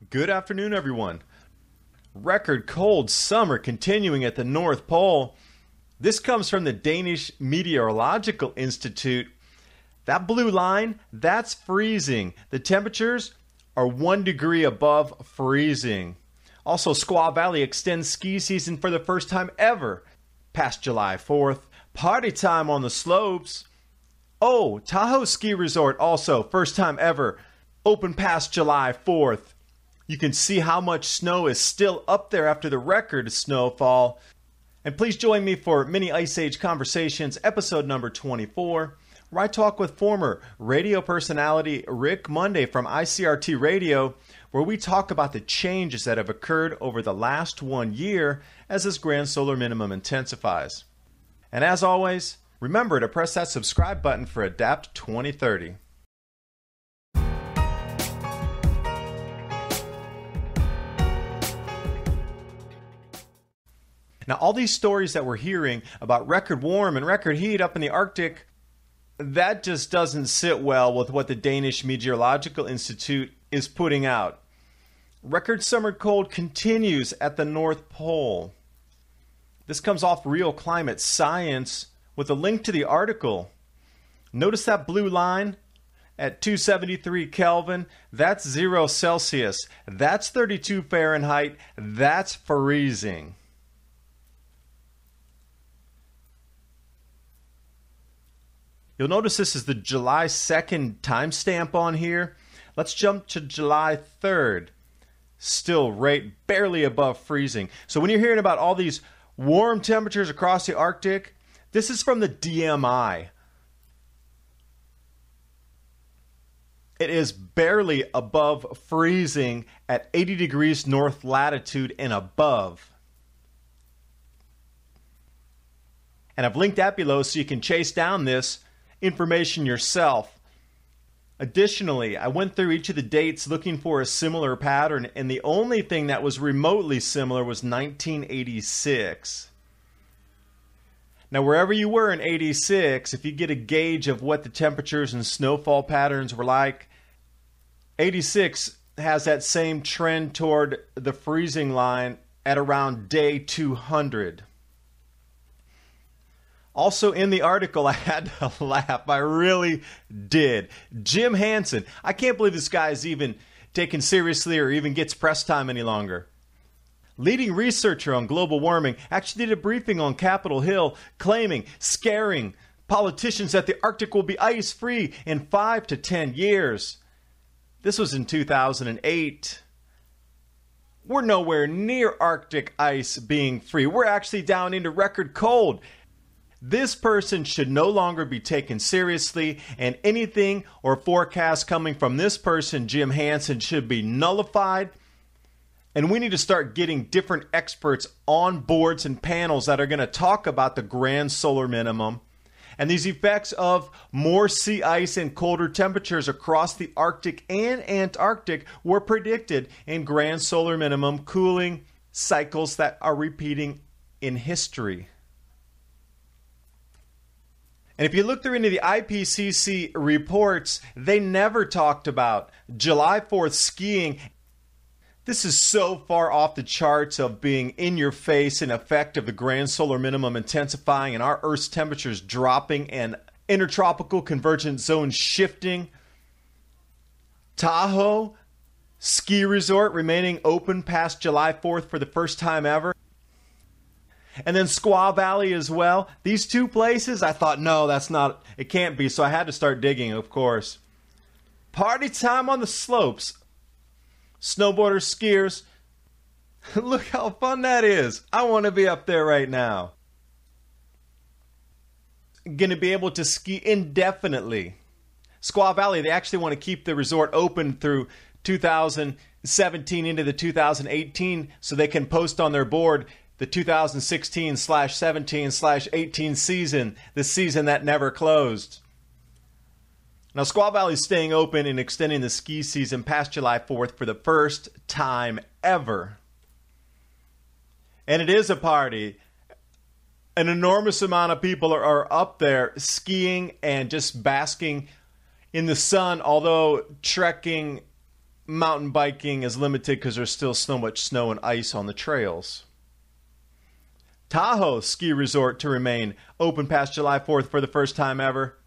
Good afternoon, everyone. Record cold summer continuing at the North Pole. This comes from the Danish Meteorological Institute. That blue line, that's freezing. The temperatures are 1 degree above freezing. Also, Squaw Valley extends ski season for the first time ever past July 4th. Party time on the slopes. Oh, Tahoe Ski Resort also, first time ever, open past July 4th. You can see how much snow is still up there after the record snowfall. And please join me for Mini Ice Age Conversations, episode number 24, where I talk with former radio personality Rick Monday from ICRT Radio, where we talk about the changes that have occurred over the last 1 year as this grand solar minimum intensifies. And as always, remember to press that subscribe button for Adapt 2030. Now, all these stories that we're hearing about record warm and record heat up in the Arctic, that just doesn't sit well with what the Danish Meteorological Institute is putting out. Record summer cold continues at the North Pole. This comes off Real Climate Science with a link to the article. Notice that blue line at 273 Kelvin. That's 0 Celsius. That's 32 Fahrenheit. That's freezing. You'll notice this is the July 2nd timestamp on here. Let's jump to July 3rd. Still right barely above freezing. So when you're hearing about all these warm temperatures across the Arctic, this is from the DMI. It is barely above freezing at 80 degrees north latitude and above. And I've linked that below so you can chase down this information yourself. Additionally, I went through each of the dates looking for a similar pattern, and the only thing that was remotely similar was 1986. Now, wherever you were in 86, if you get a gauge of what the temperatures and snowfall patterns were like, 86 has that same trend toward the freezing line at around day 200. Also in the article, I had to laugh. I really did. Jim Hansen. I can't believe this guy is even taken seriously or even gets press time any longer. Leading researcher on global warming actually did a briefing on Capitol Hill scaring politicians that the Arctic will be ice-free in 5 to 10 years. This was in 2008. We're nowhere near Arctic ice being free. We're actually down into record cold. This person should no longer be taken seriously, and anything or forecast coming from this person, Jim Hansen, should be nullified. And we need to start getting different experts on boards and panels that are going to talk about the grand solar minimum and these effects of more sea ice and colder temperatures across the Arctic and Antarctic were predicted in grand solar minimum cooling cycles that are repeating in history. And if you look through into the IPCC reports, they never talked about July 4th skiing. This is so far off the charts of being in your face an effect of the grand solar minimum intensifying and our Earth's temperatures dropping and intertropical convergence zones shifting. Tahoe Ski Resort remaining open past July 4th for the first time ever. And then Squaw Valley as well. These two places, I thought, no, it can't be. So I had to start digging, of course. Party time on the slopes. Snowboarders, skiers. Look how fun that is. I want to be up there right now. Going to be able to ski indefinitely. Squaw Valley, they actually want to keep the resort open through 2017 into the 2018 so they can post on their board the 2016/17/18 season, the season that never closed. Now, Squaw Valley is staying open and extending the ski season past July 4th for the first time ever. And it is a party. An enormous amount of people are up there skiing and just basking in the sun, although trekking mountain biking is limited because there's still so much snow and ice on the trails. Tahoe ski resort to remain open past July 4th for the first time ever.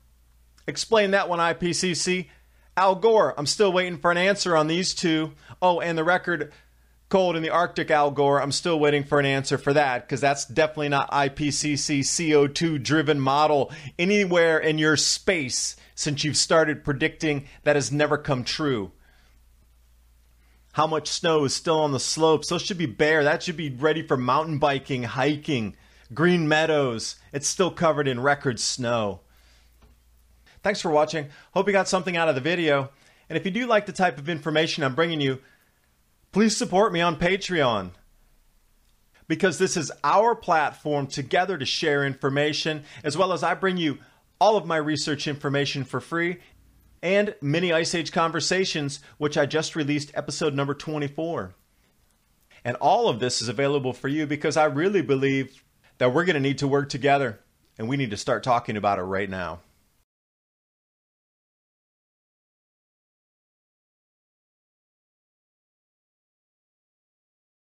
Explain that one, IPCC. Al Gore, I'm still waiting for an answer on these two. Oh, and the record cold in the Arctic, Al Gore, I'm still waiting for an answer for that, because that's definitely not IPCC CO2 driven model anywhere in your space since you've started predicting that has never come true. How much snow is still on the slopes? Those should be bare. That should be ready for mountain biking, hiking. Green meadows. It's still covered in record snow. Thanks for watching. Hope you got something out of the video. And if you do like the type of information I'm bringing you, please support me on Patreon. Because this is our platform together to share information, as well as I bring you all of my research information for free, and mini Ice Age conversations, which I just released episode number 24. And all of this is available for you because I really believe that we're going to need to work together, and we need to start talking about it right now.